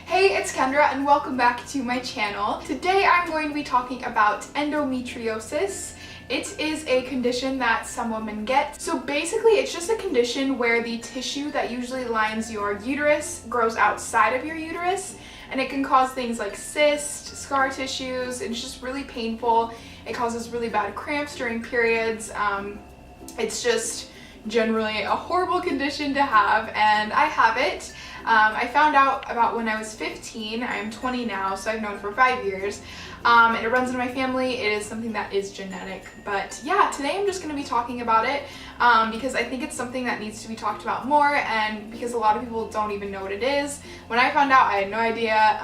Hey, it's Kendra and welcome back to my channel. Today I'm going to be talking about endometriosis. It is a condition that some women get. So basically it's just a condition where the tissue that usually lines your uterus grows outside of your uterus, and it can cause things like cysts, scar tissues. It's just really painful. It causes really bad cramps during periods. It's just generally a horrible condition to have, and I have it. I found out about when I was 15. I'm 20 now, so I've known for 5 years. And it runs in my family. It is something that is genetic. But yeah, today I'm just going to be talking about it because I think it's something that needs to be talked about more, and because a lot of people don't even know what it is. When I found out, I had no idea.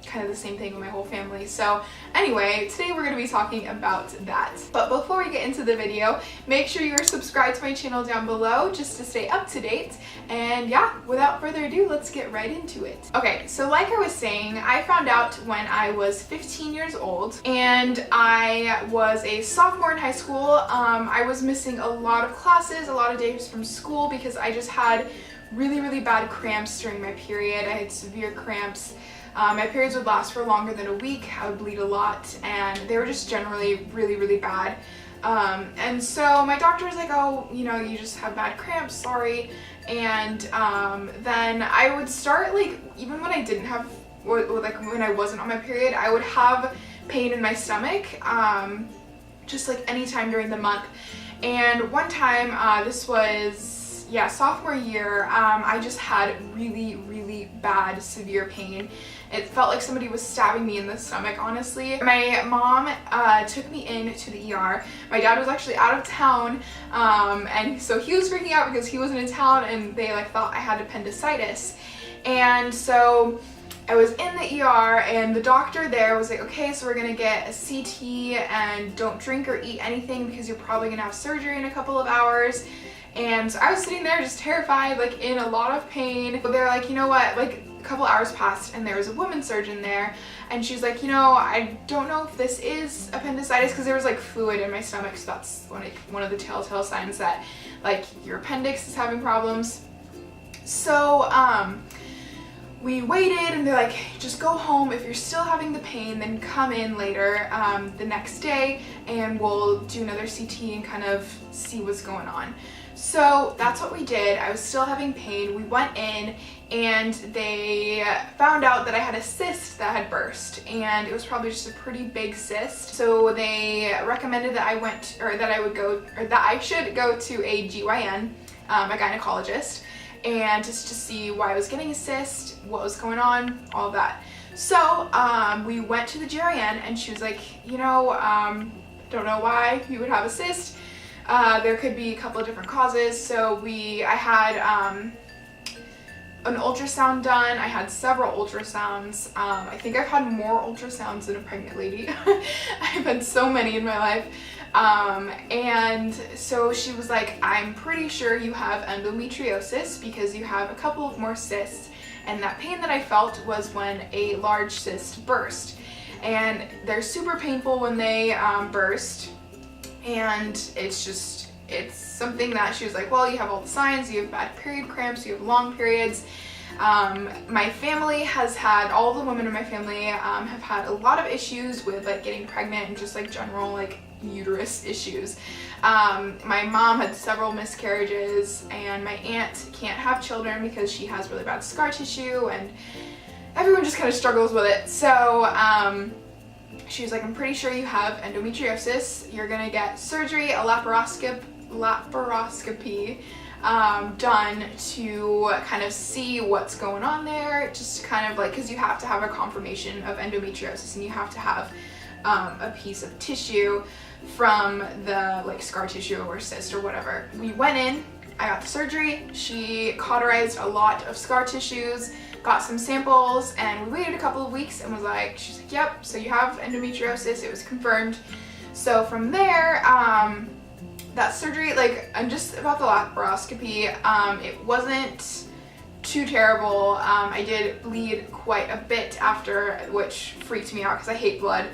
Kind of the same thing with my whole family. So anyway, today we're going to be talking about that. But before we get into the video, make sure you are subscribed to my channel down below just to stay up to date. And yeah, without further ado, let's get right into it. Okay, so like I was saying, I found out when I was 15 years old, and I was a sophomore in high school. I was missing a lot of classes, a lot of days from school, because I just had really bad cramps during my period. I had severe cramps. My periods would last for longer than a week. I would bleed a lot, and they were just generally really bad. And so my doctor was like, oh, you know, you just have bad cramps, sorry. And then I would start, like, even when I didn't have, or like when I wasn't on my period, I would have pain in my stomach, just like anytime during the month. And one time, this was, yeah, sophomore year, I just had really bad, severe pain. It felt like somebody was stabbing me in the stomach, honestly. My mom took me in to the ER. My dad was actually out of town, and so he was freaking out because he wasn't in town, and they like thought I had appendicitis. And so I was in the ER, and the doctor there was like, okay, so we're gonna get a CT, and don't drink or eat anything because you're probably gonna have surgery in a couple of hours. And so I was sitting there just terrified, like in a lot of pain. But they're like, you know what, like a couple hours passed and there was a woman surgeon there, and she's like, you know, I don't know if this is appendicitis, because there was like fluid in my stomach, so that's one of the telltale signs that like your appendix is having problems. So we waited, and they're like, just go home. If you're still having the pain, then come in later the next day, and we'll do another CT and kind of see what's going on. So that's what we did. I was still having pain. We went in, and they found out that I had a cyst that had burst, and it was probably just a pretty big cyst. So they recommended that I should go to a GYN, a gynecologist, and just to see why I was getting a cyst, what was going on, all of that. So we went to the GYN, and she was like, you know, don't know why you would have a cyst. There could be a couple of different causes. So I had an ultrasound done. I had several ultrasounds. I think I've had more ultrasounds than a pregnant lady. I've had so many in my life. And so she was like, I'm pretty sure you have endometriosis because you have a couple of more cysts, and that pain that I felt was when a large cyst burst. And they're super painful when they burst, and it's something that she was like, well, you have all the signs, you have bad period cramps, you have long periods. My family has had, all the women in my family have had a lot of issues with like getting pregnant and just like general like uterus issues. My mom had several miscarriages, and my aunt can't have children because she has really bad scar tissue, and everyone just kind of struggles with it. So she was like, I'm pretty sure you have endometriosis. You're gonna get surgery, a laparoscopy done to kind of see what's going on there, just kind of like, because you have to have a confirmation of endometriosis, and you have to have a piece of tissue from the like scar tissue or cyst or whatever. We went in, I got the surgery, she cauterized a lot of scar tissues, got some samples, and we waited a couple of weeks, and she's like, yep, so you have endometriosis. It was confirmed. So from there, that surgery, like, and just about the laparoscopy, it wasn't too terrible. I did bleed quite a bit after, which freaked me out because I hate blood.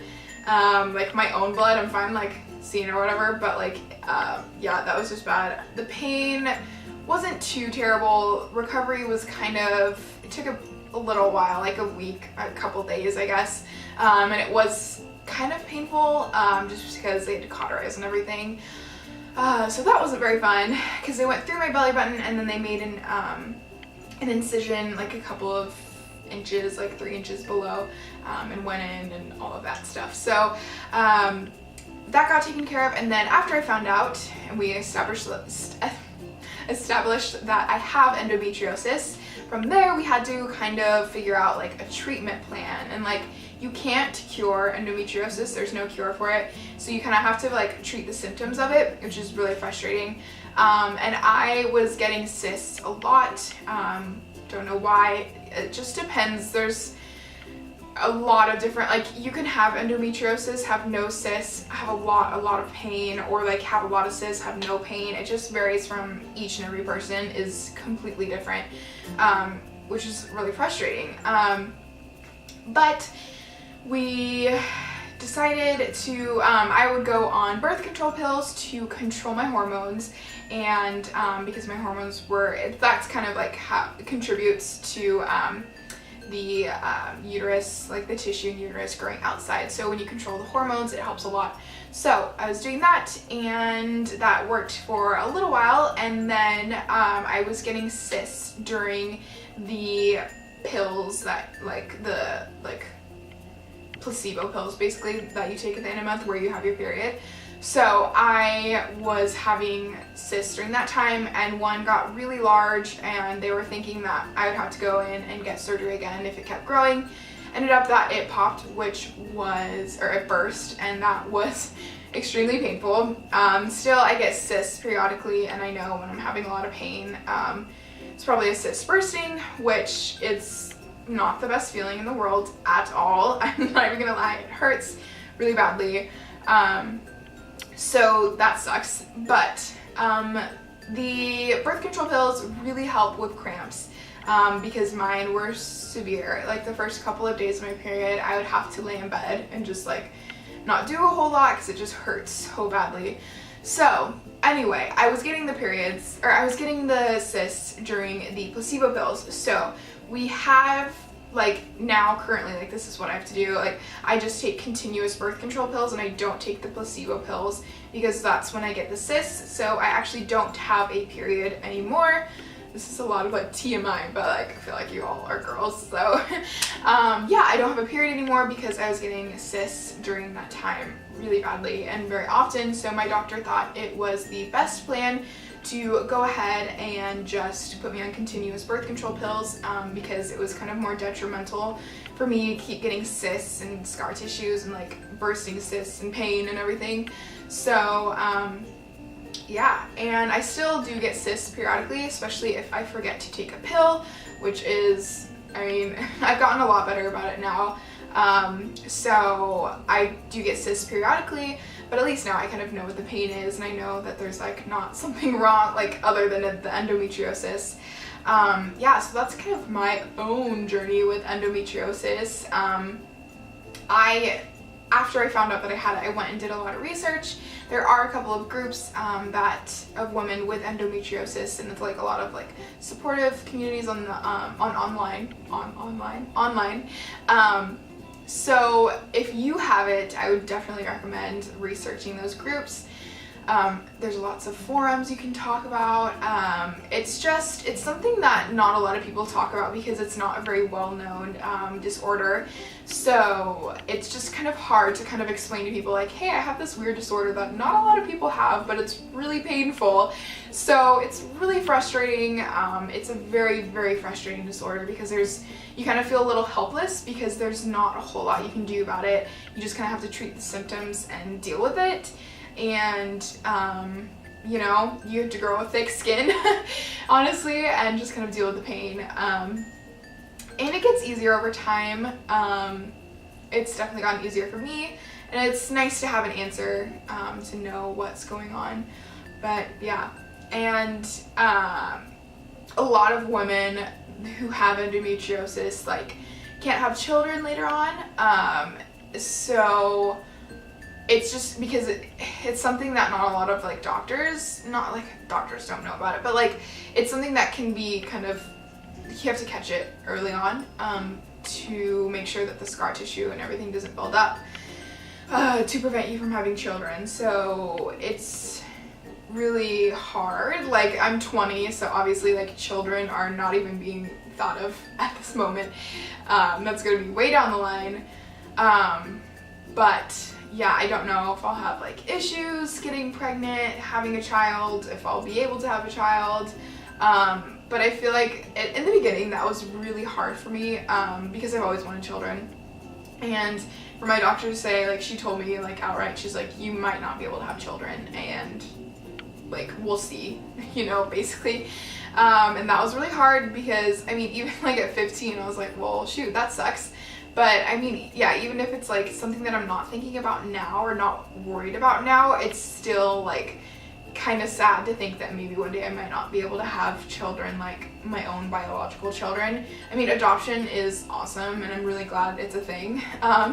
Like my own blood, I'm fine like seen or whatever, but like yeah, that was just bad. The pain wasn't too terrible. Recovery was it took a little while, like a week, a couple days I guess, and it was kind of painful just because they had to cauterize and everything. So that wasn't very fun because they went through my belly button and then they made an incision like a couple of inches, like 3 inches below, and went in and all of that stuff. So that got taken care of, and then after I found out and we established that I have endometriosis, from there we had to kind of figure out like a treatment plan, and like you can't cure endometriosis, there's no cure for it, so you kind of have to like treat the symptoms of it, which is really frustrating. And I was getting cysts a lot, don't know why, it just depends. There's a lot of different, like you can have endometriosis, have no cysts, have a lot of pain, or like have a lot of cysts, have no pain. It just varies from each and every person, is completely different, which is really frustrating. But we decided to, I would go on birth control pills to control my hormones, and because my hormones that's kind of like how it contributes to the uterus, like the tissue in uterus growing outside. So when you control the hormones, it helps a lot. So I was doing that, and that worked for a little while, and then I was getting cysts during the pills that the placebo pills basically that you take at the end of the month where you have your period. So I was having cysts during that time, and one got really large, and they were thinking that I would have to go in and get surgery again if it kept growing. Ended up that it popped, it burst, and that was extremely painful. Still, I get cysts periodically, and I know when I'm having a lot of pain, it's probably a cyst bursting, which is not the best feeling in the world at all. I'm not even gonna lie, it hurts really badly. So that sucks, but the birth control pills really help with cramps, because mine were severe. Like the first couple of days of my period, I would have to lay in bed and just like not do a whole lot because it just hurts so badly. So anyway, I was getting the cysts during the placebo pills. So we have now currently, like this is what I have to do. Like I just take continuous birth control pills, and I don't take the placebo pills because that's when I get the cysts. So I actually don't have a period anymore. This is a lot of like TMI, but like I feel like you all are girls, so yeah, I don't have a period anymore because I was getting cysts during that time really badly and very often. So my doctor thought it was the best plan to go ahead and just put me on continuous birth control pills, because it was kind of more detrimental for me to keep getting cysts and scar tissues and like bursting cysts and pain and everything. So yeah, and I still do get cysts periodically, especially if I forget to take a pill, which is, I mean, I've gotten a lot better about it now. So I do get cysts periodically, but at least now I kind of know what the pain is, and I know that there's like not something wrong, like other than the endometriosis. Yeah, so that's kind of my own journey with endometriosis. After I found out that I had it, I went and did a lot of research. There are a couple of groups of women with endometriosis, and it's like a lot of like supportive communities on the online. So if you have it, I would definitely recommend researching those groups. There's lots of forums you can talk about. It's something that not a lot of people talk about because it's not a very well-known disorder. So it's just kind of hard to kind of explain to people like, hey, I have this weird disorder that not a lot of people have, but it's really painful. So it's really frustrating. It's a very, very frustrating disorder because you kind of feel a little helpless because there's not a whole lot you can do about it. You just kind of have to treat the symptoms and deal with it. And you know, you have to grow a thick skin honestly, and just kind of deal with the pain, and it gets easier over time. It's definitely gotten easier for me, and it's nice to have an answer to know what's going on. But yeah, and a lot of women who have endometriosis like can't have children later on, so it's just because it's something that not a lot of like doctors, not like doctors don't know about it, but like it's something that can be kind of, you have to catch it early on to make sure that the scar tissue and everything doesn't build up to prevent you from having children. So it's really hard. Like, I'm 20, so obviously like children are not even being thought of at this moment. That's gonna be way down the line. But yeah, I don't know if I'll have like issues getting pregnant, having a child, if I'll be able to have a child. But I feel like in the beginning that was really hard for me because I've always wanted children. And for my doctor to say, like, she told me like outright, she's like, you might not be able to have children, and like we'll see, you know, basically. And that was really hard because I mean, even like at 15 I was like, well shoot, that sucks. But I mean, yeah, even if it's like something that I'm not thinking about now or not worried about now, it's still like kind of sad to think that maybe one day I might not be able to have children, like my own biological children. I mean, adoption is awesome and I'm really glad it's a thing.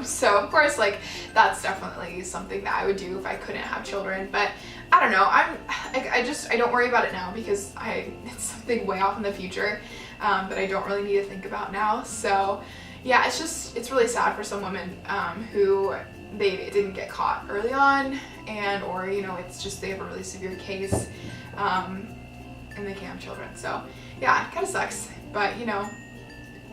So of course, like, that's definitely something that I would do if I couldn't have children. But I don't know, I don't worry about it now because it's something way off in the future that I don't really need to think about now. So yeah, it's really sad for some women who they didn't get caught early on, and or you know, it's just they have a really severe case and they can't have children. So yeah, it kind of sucks, but you know,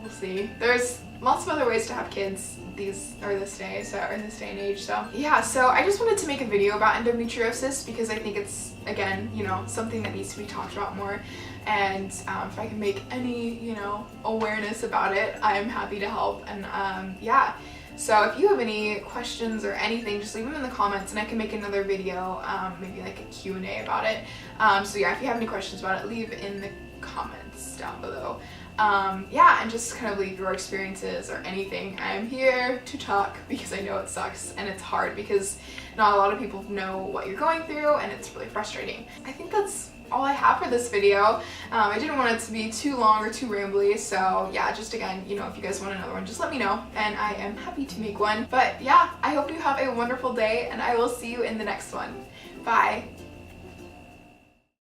we'll see. There's lots of other ways to have kids this day and age. So yeah, so I just wanted to make a video about endometriosis because I think it's, again, you know, something that needs to be talked about more. And if I can make any, you know, awareness about it, I'm happy to help. And yeah, so if you have any questions or anything, just leave them in the comments and I can make another video, maybe like a Q&A about it. So yeah, if you have any questions about it, leave in the comments down below. Yeah, and just kind of leave your experiences or anything. I'm here to talk because I know it sucks and it's hard because not a lot of people know what you're going through and it's really frustrating. I think that's all I have for this video. I didn't want it to be too long or too rambly, so yeah, just again, you know, if you guys want another one, just let me know and I am happy to make one. But yeah, I hope you have a wonderful day and I will see you in the next one. Bye!